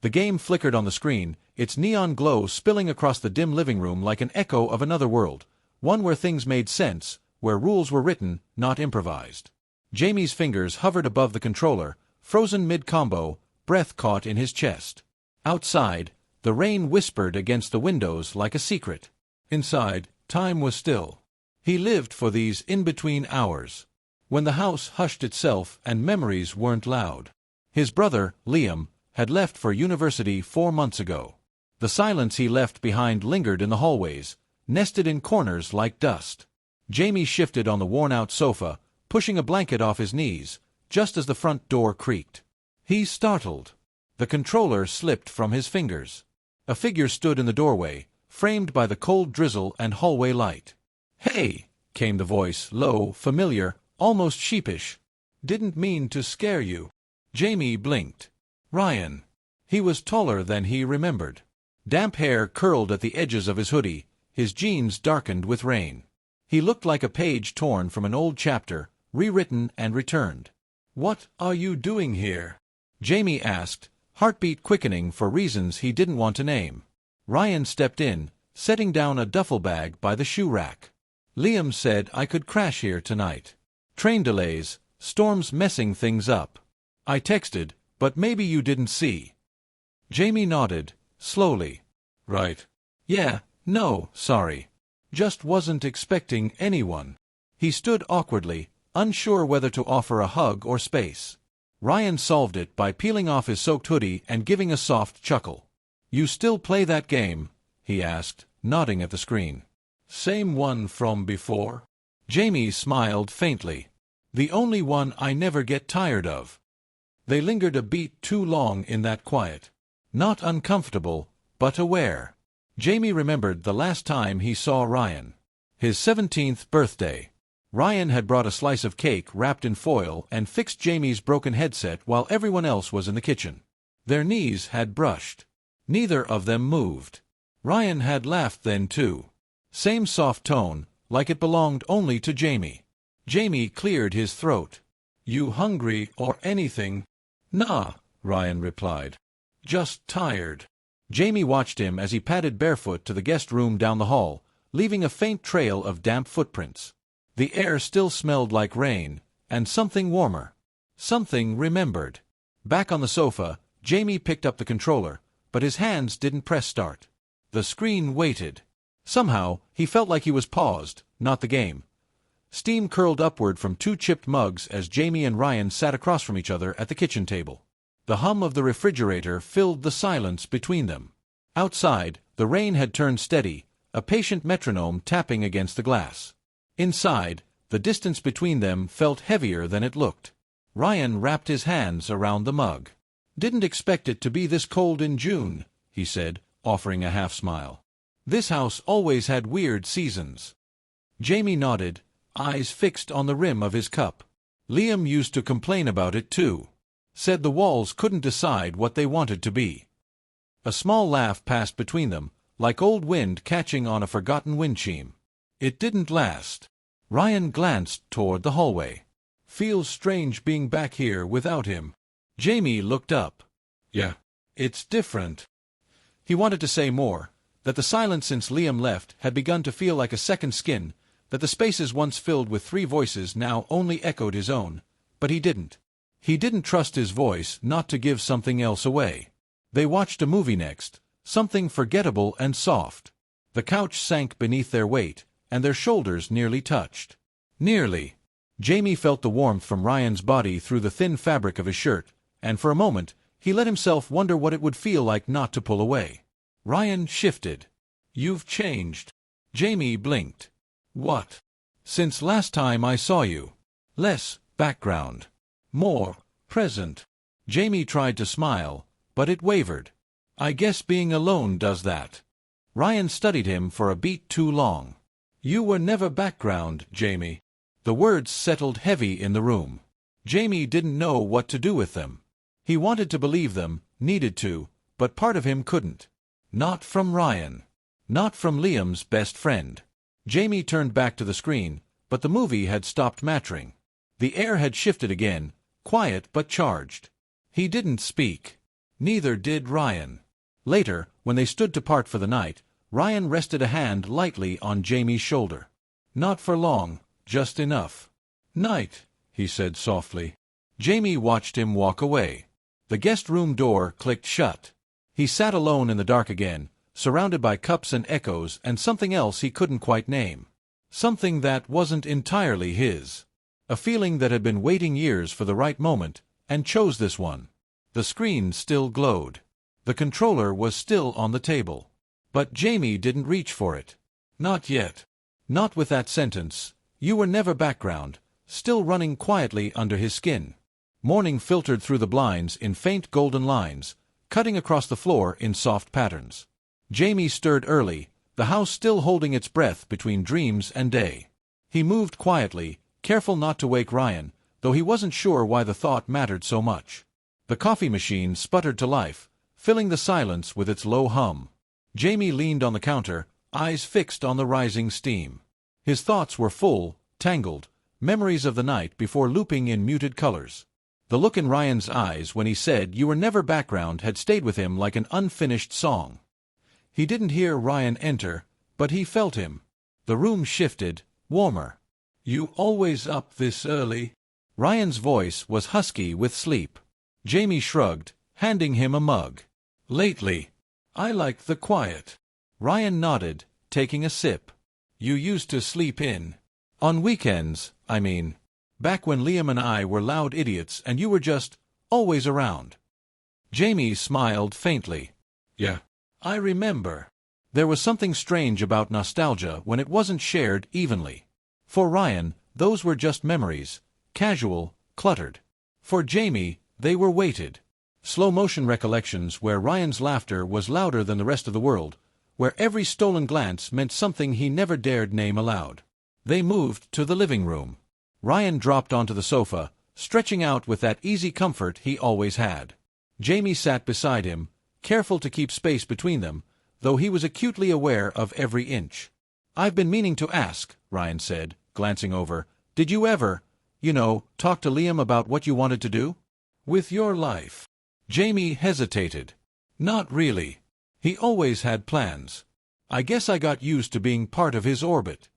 The game flickered on the screen, its neon glow spilling across the dim living room like an echo of another world, one where things made sense, where rules were written, not improvised. Jamie's fingers hovered above the controller, frozen mid-combo, breath caught in his chest. Outside, the rain whispered against the windows like a secret. Inside, time was still. He lived for these in-between hours, when the house hushed itself and memories weren't loud. His brother, Liam, had left for university 4 months ago. The silence he left behind lingered in the hallways, nested in corners like dust. Jamie shifted on the worn-out sofa, pushing a blanket off his knees, just as the front door creaked. He startled. The controller slipped from his fingers. A figure stood in the doorway, framed by the cold drizzle and hallway light. "Hey," came the voice, low, familiar, almost sheepish. "Didn't mean to scare you." Jamie blinked. Ryan. He was taller than he remembered. Damp hair curled at the edges of his hoodie, his jeans darkened with rain. He looked like a page torn from an old chapter, rewritten and returned. "What are you doing here?" Jamie asked, heartbeat quickening for reasons he didn't want to name. Ryan stepped in, setting down a duffel bag by the shoe rack. "Liam said I could crash here tonight. Train delays, storms messing things up. I texted, but maybe you didn't see." Jamie nodded, slowly. "Right. Yeah, no, sorry. Just wasn't expecting anyone." He stood awkwardly, unsure whether to offer a hug or space. Ryan solved it by peeling off his soaked hoodie and giving a soft chuckle. "You still play that game?" he asked, nodding at the screen. "Same one from before?" Jamie smiled faintly. "The only one I never get tired of." They lingered a beat too long in that quiet. Not uncomfortable, but aware. Jamie remembered the last time he saw Ryan. His 17th birthday. Ryan had brought a slice of cake wrapped in foil and fixed Jamie's broken headset while everyone else was in the kitchen. Their knees had brushed. Neither of them moved. Ryan had laughed then too. Same soft tone, like it belonged only to Jamie. Jamie cleared his throat. "You hungry or anything?" "Nah," Ryan replied. "Just tired." Jamie watched him as he padded barefoot to the guest room down the hall, leaving a faint trail of damp footprints. The air still smelled like rain, and something warmer. Something remembered. Back on the sofa, Jamie picked up the controller, but his hands didn't press start. The screen waited. Somehow, he felt like he was paused, not the game. Steam curled upward from 2 chipped mugs as Jamie and Ryan sat across from each other at the kitchen table. The hum of the refrigerator filled the silence between them. Outside, the rain had turned steady, a patient metronome tapping against the glass. Inside, the distance between them felt heavier than it looked. Ryan wrapped his hands around the mug. "Didn't expect it to be this cold in June," he said, offering a half-smile. "This house always had weird seasons." Jamie nodded, eyes fixed on the rim of his cup. "Liam used to complain about it too. Said the walls couldn't decide what they wanted to be." A small laugh passed between them, like old wind catching on a forgotten wind chime. It didn't last. Ryan glanced toward the hallway. "Feels strange being back here without him." Jamie looked up. "Yeah, it's different." He wanted to say more, that the silence since Liam left had begun to feel like a second skin, that the spaces once filled with 3 voices now only echoed his own, but he didn't. He didn't trust his voice not to give something else away. They watched a movie next, something forgettable and soft. The couch sank beneath their weight, and their shoulders nearly touched. Nearly. Jamie felt the warmth from Ryan's body through the thin fabric of his shirt, and for a moment, he let himself wonder what it would feel like not to pull away. Ryan shifted. "You've changed." Jamie blinked. "What?" "Since last time I saw you. Less background. More present." Jamie tried to smile, but it wavered. "I guess being alone does that." Ryan studied him for a beat too long. "You were never background, Jamie." The words settled heavy in the room. Jamie didn't know what to do with them. He wanted to believe them, needed to, but part of him couldn't. Not from Ryan. Not from Liam's best friend. Jamie turned back to the screen, but the movie had stopped mattering. The air had shifted again, quiet but charged. He didn't speak. Neither did Ryan. Later, when they stood to part for the night, Ryan rested a hand lightly on Jamie's shoulder. "Not for long, just enough." "Night," he said softly. Jamie watched him walk away. The guest room door clicked shut. He sat alone in the dark again, surrounded by cups and echoes and something else he couldn't quite name. Something that wasn't entirely his. A feeling that had been waiting years for the right moment, and chose this one. The screen still glowed. The controller was still on the table. But Jamie didn't reach for it. Not yet. Not with that sentence, "You were never" background, still running quietly under his skin. Morning filtered through the blinds in faint golden lines, cutting across the floor in soft patterns. Jamie stirred early, the house still holding its breath between dreams and day. He moved quietly, careful not to wake Ryan, though he wasn't sure why the thought mattered so much. The coffee machine sputtered to life, filling the silence with its low hum. Jamie leaned on the counter, eyes fixed on the rising steam. His thoughts were full, tangled, memories of the night before looping in muted colors. The look in Ryan's eyes when he said "you were never" background had stayed with him like an unfinished song. He didn't hear Ryan enter, but he felt him. The room shifted, warmer. "You always up this early?" Ryan's voice was husky with sleep. Jamie shrugged, handing him a mug. "Lately. I like the quiet." Ryan nodded, taking a sip. "You used to sleep in." "On weekends, I mean. Back when Liam and I were loud idiots and you were just always around." Jamie smiled faintly. "Yeah. I remember." There was something strange about nostalgia when it wasn't shared evenly. For Ryan, those were just memories, casual, cluttered. For Jamie, they were weighted. Slow-motion recollections where Ryan's laughter was louder than the rest of the world, where every stolen glance meant something he never dared name aloud. They moved to the living room. Ryan dropped onto the sofa, stretching out with that easy comfort he always had. Jamie sat beside him, careful to keep space between them, though he was acutely aware of every inch. "I've been meaning to ask," Ryan said, glancing over. "Did you ever, talk to Liam about what you wanted to do with your life?" Jamie hesitated. "Not really. He always had plans. I guess I got used to being part of his orbit."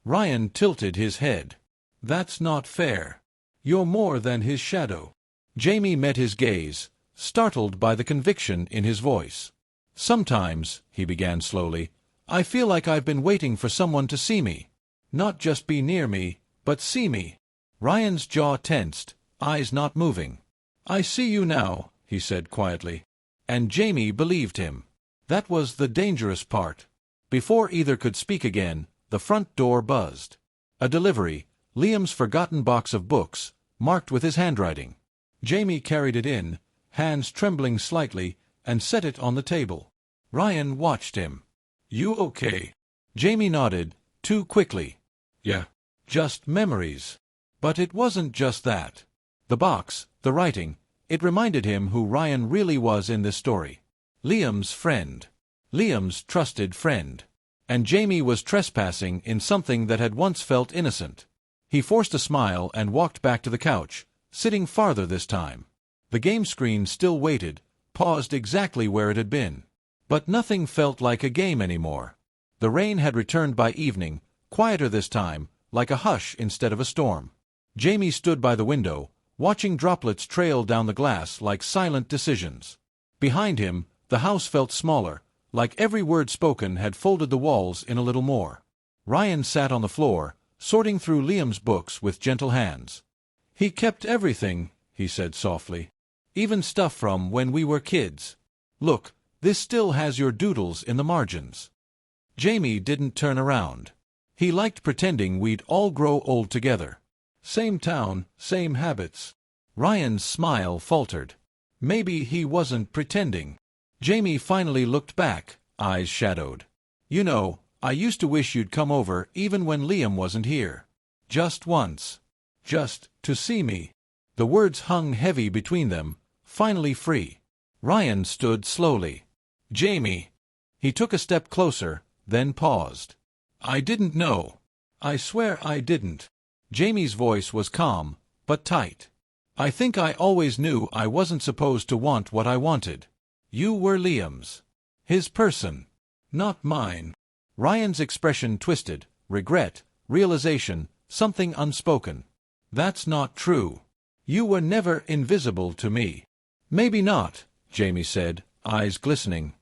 Ryan tilted his head. "That's not fair. You're more than his shadow." Jamie met his gaze, startled by the conviction in his voice. "Sometimes," he began slowly, "I feel like I've been waiting for someone to see me. Not just be near me, but see me." Ryan's jaw tensed, eyes not moving. "I see you now," he said quietly. And Jamie believed him. That was the dangerous part. Before either could speak again, the front door buzzed. A delivery, Liam's forgotten box of books, marked with his handwriting. Jamie carried it in, hands trembling slightly, and set it on the table. Ryan watched him. "You okay?" Jamie nodded, too quickly. "Yeah. Just memories." But it wasn't just that. The box, the writing, it reminded him who Ryan really was in this story. Liam's friend. Liam's trusted friend. And Jamie was trespassing in something that had once felt innocent. He forced a smile and walked back to the couch, sitting farther this time. The game screen still waited, paused exactly where it had been. But nothing felt like a game anymore. The rain had returned by evening, quieter this time, like a hush instead of a storm. Jamie stood by the window, watching droplets trail down the glass like silent decisions. Behind him, the house felt smaller, like every word spoken had folded the walls in a little more. Ryan sat on the floor, sorting through Liam's books with gentle hands. "He kept everything," he said softly. "Even stuff from when we were kids. Look, this still has your doodles in the margins." Jamie didn't turn around. He liked pretending we'd all grow old together. Same town, same habits. Ryan's smile faltered. Maybe he wasn't pretending. Jamie finally looked back, eyes shadowed. "I used to wish you'd come over even when Liam wasn't here. Just once. Just to see me." The words hung heavy between them, finally free. Ryan stood slowly. "Jamie." He took a step closer, then paused. "I didn't know. I swear I didn't." Jamie's voice was calm, but tight. I think I always knew I wasn't supposed to want what I wanted. You were Liam's. His person. Not mine. Ryan's expression twisted. Regret, realization, something unspoken. That's not true. You were never invisible to me. Maybe not, Jamie said, eyes glistening.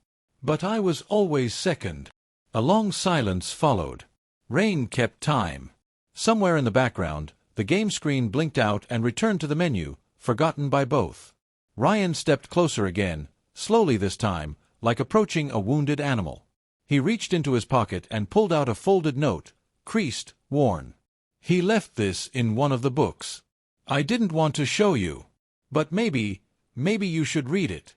But I was always second. A long silence followed. Rain kept time. Somewhere in the background, the game screen blinked out and returned to the menu, forgotten by both. Ryan stepped closer again, slowly this time, like approaching a wounded animal. He reached into his pocket and pulled out a folded note, creased, worn. He left this in one of the books. I didn't want to show you. But maybe you should read it.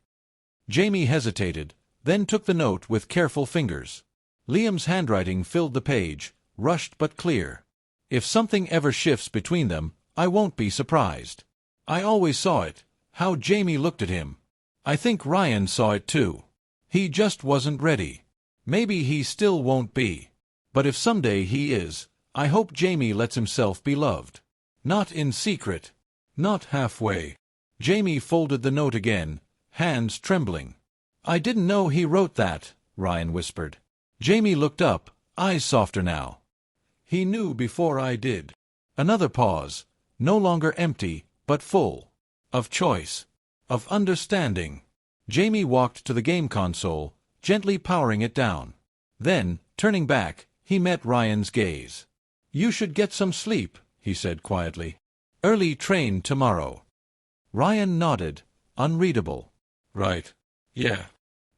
Jamie hesitated, then took the note with careful fingers. Liam's handwriting filled the page, rushed but clear. If something ever shifts between them, I won't be surprised. I always saw it, how Jamie looked at him. I think Ryan saw it too. He just wasn't ready. Maybe he still won't be. But if someday he is, I hope Jamie lets himself be loved. Not in secret. Not halfway. Jamie folded the note again, hands trembling. I didn't know he wrote that, Ryan whispered. Jamie looked up, eyes softer now. He knew before I did. Another pause, no longer empty, but full. Of choice. Of understanding. Jamie walked to the game console, gently powering it down. Then, turning back, he met Ryan's gaze. You should get some sleep, he said quietly. Early train tomorrow. Ryan nodded, unreadable. Right. Yeah.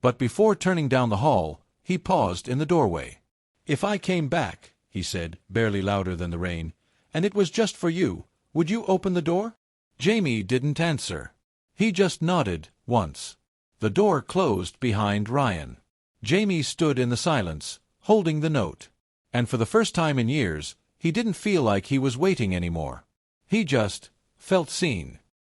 But before turning down the hall, he paused in the doorway. If I came back, he said, barely louder than the rain, and it was just for you, would you open the door? Jamie didn't answer. He just nodded, once. The door closed behind Ryan. Jamie stood in the silence, holding the note. And for the first time in years, he didn't feel like he was waiting anymore. He just felt seen.